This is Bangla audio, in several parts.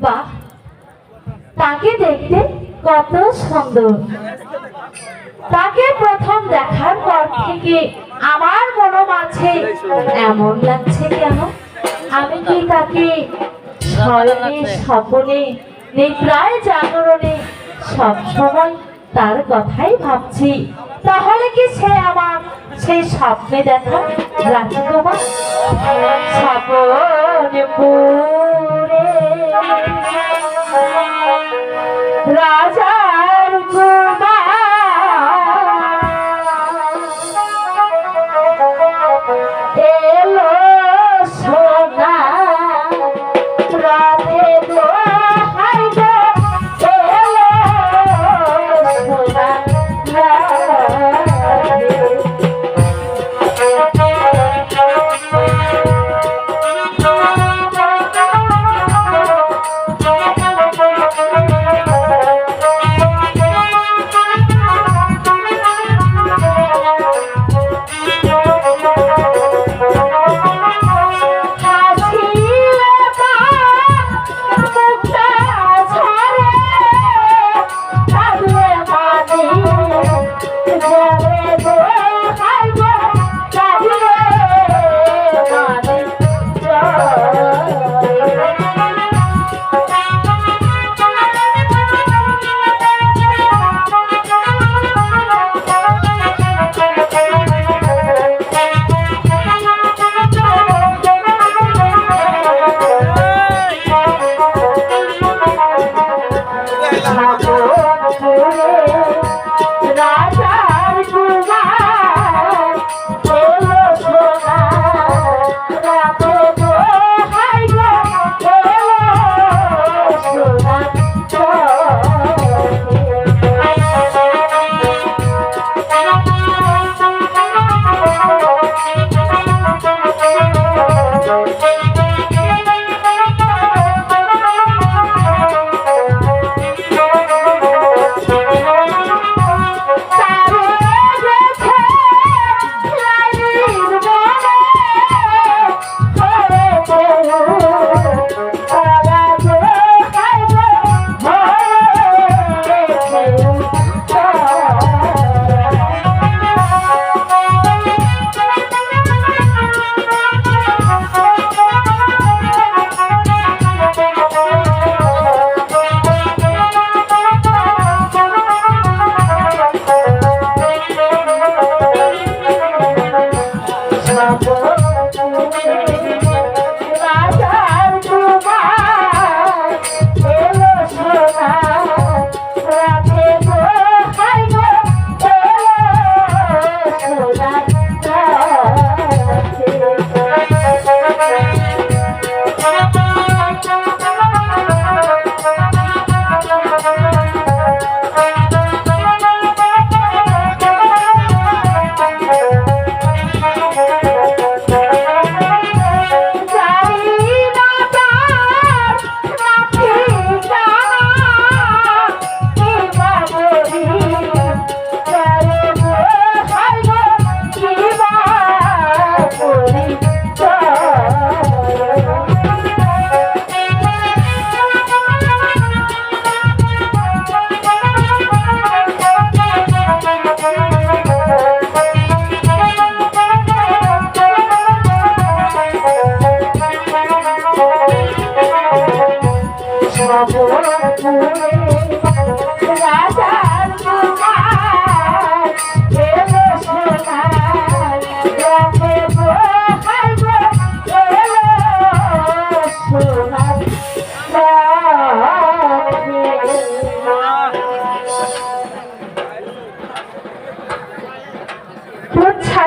বাহ, তাকে দেখতে কত সুন্দর। তাকে প্রথম দেখার পর থেকে আমার মনে মাঝে এমন লাগছে কেন? আমি কি তাকে স্বপ্নে স্বপনে নিদ্রায় জাগরণে সবসময় তার কথাই ভাবছি। তাহলে কি সে আমার সেই স্বপ্নে দেখা রাজকুমার? স্বপনপুরে রাজার কুমার এলো সোনা রাতে দোহাই গো, এলো সোনা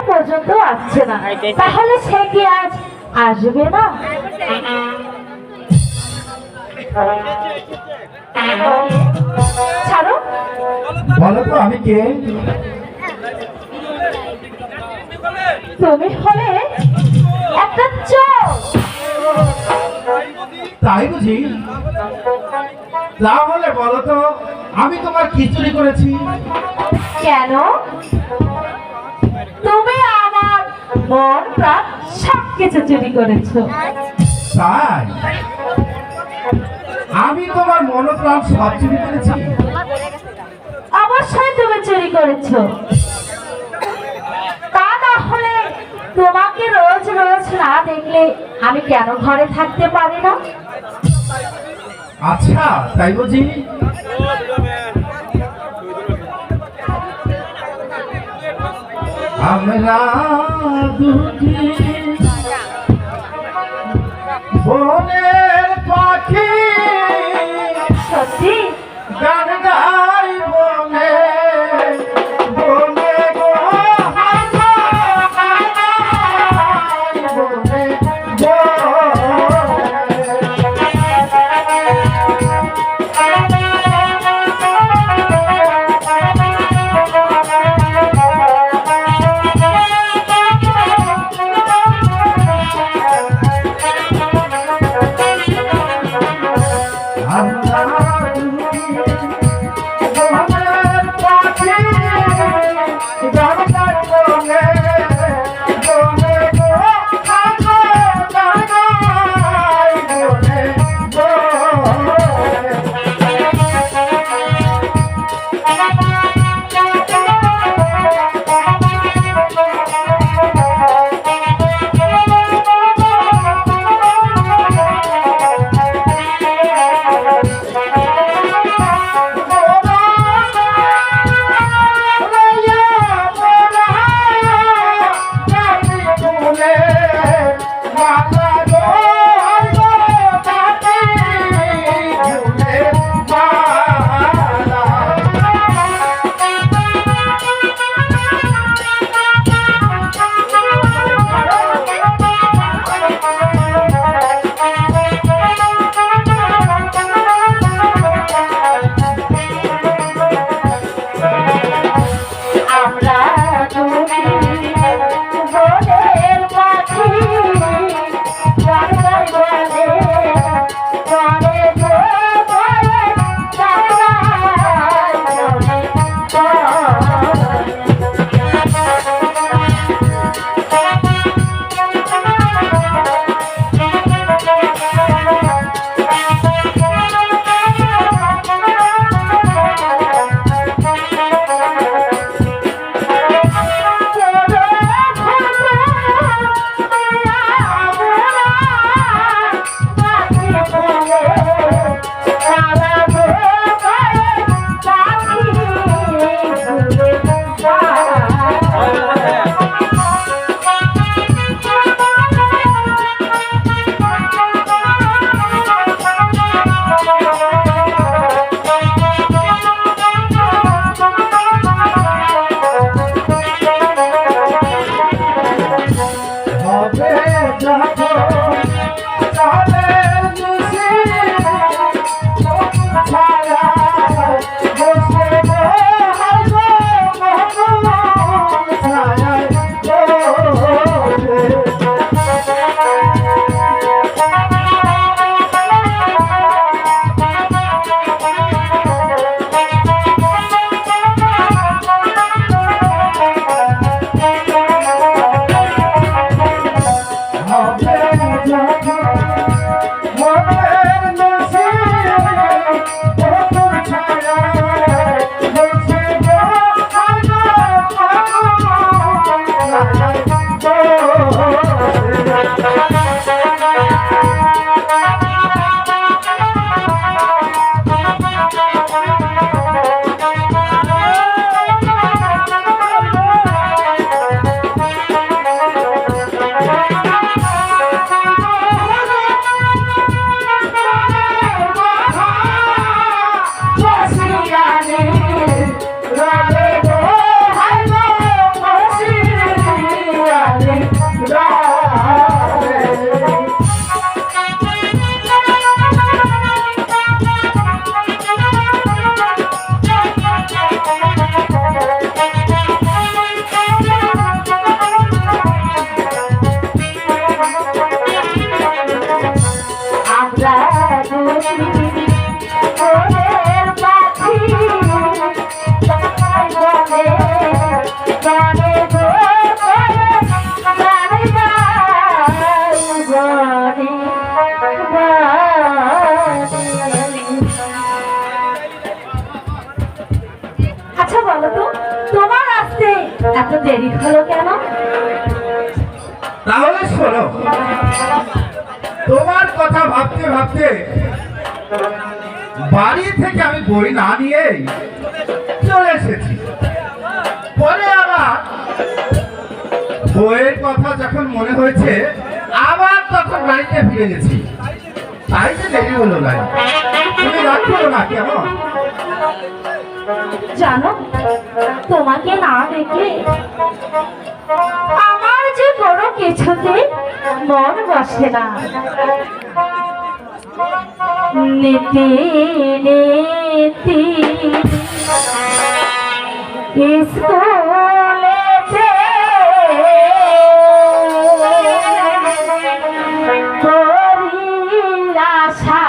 পর্যন্ত আসছে না, তাহলে সে কি আজ আসবে না? ছাড়ো, বলো তো আমি কে? তুমি হলে একটা চোর। তাই বুঝি? তাহলে বলো তো আমি তোমার কি চুরি করেছি? কেন? তুমি আমার মন প্রাণ সব কিছু চুরি করেছো। তাই আমি তোমার মনোপ্রাণ সব চুরি করেছি? অবশ্যই তুমি চুরি করেছো। তা না হলে তোমাকে রোজ রোজ না দেখলে আমি কেন ঘরে থাকতে পারি না? আচ্ছা তাই বুঝি? আমরা দুটি বনের পাখি সত্যি? গান গাই বনে বনে গো বনে গো। Bye. এত দেরি হলো কেন? তাহলে শোনো, তোমার কথা ভাবতে ভাবতে বাড়ি থেকে আমি বই না নিয়ে চলে এসেছি। পরে আবার বইয়ের কথা যখন মনে হয়েছে আবার তখন বাড়িতে ফিরে গেছি। তাই যে দেরি হলো নাই, তুমি রাখো না কেমন? জানো, তোমাকে না দেখলে আমার যে কোনো কিছুতে মন বসে না। নীতি নীতি স্কুলেতে করিল আশা,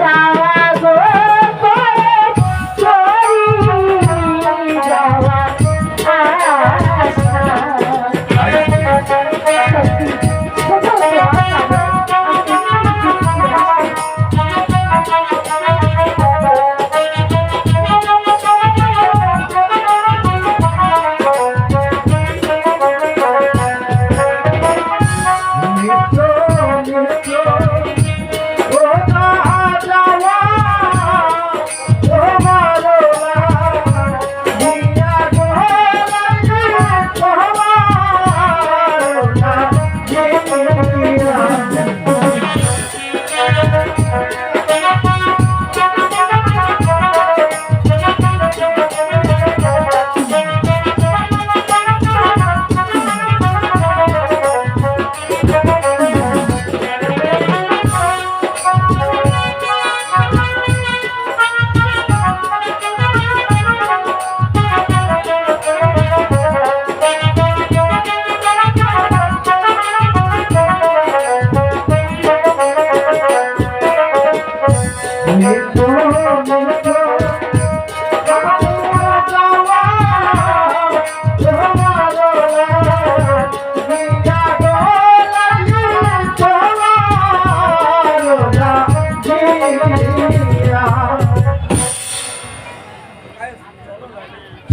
যাওয়া গো করে করিল যাওয়া আশা।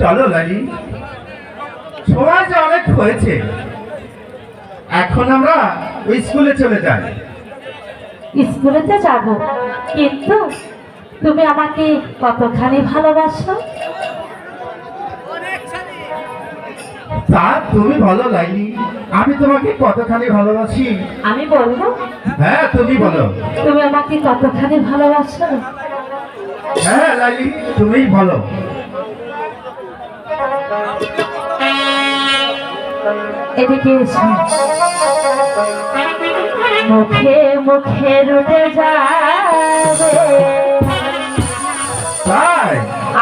চলো লালি, সময় যে অনেক হয়েছে, এখন আমরা ওই স্কুলে চলে যাই। স্কুলেতে যাব, কিন্তু তুমি আমাকে কতখানি ভালোবাসো? তা তুমি বলো লাইলি, আমি তোমাকে কতখানি ভালোবাসি? আমি বলবো? হ্যাঁ তুমি বলো। তুমি আমাকে কতখানি ভালোবাসো? হ্যাঁ লাইলি, তুমিই বলো। এদিকে এসো। মুখে মুখে রুটে যাবে তাই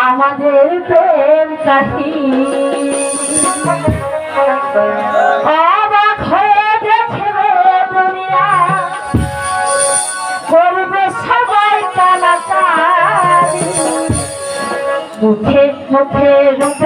আমাদের প্রেম কাহিনী, অবাক হয়ে দেখবে দুনিয়া, করবে সবাই কালাকারি। মুখে মুখে রূপ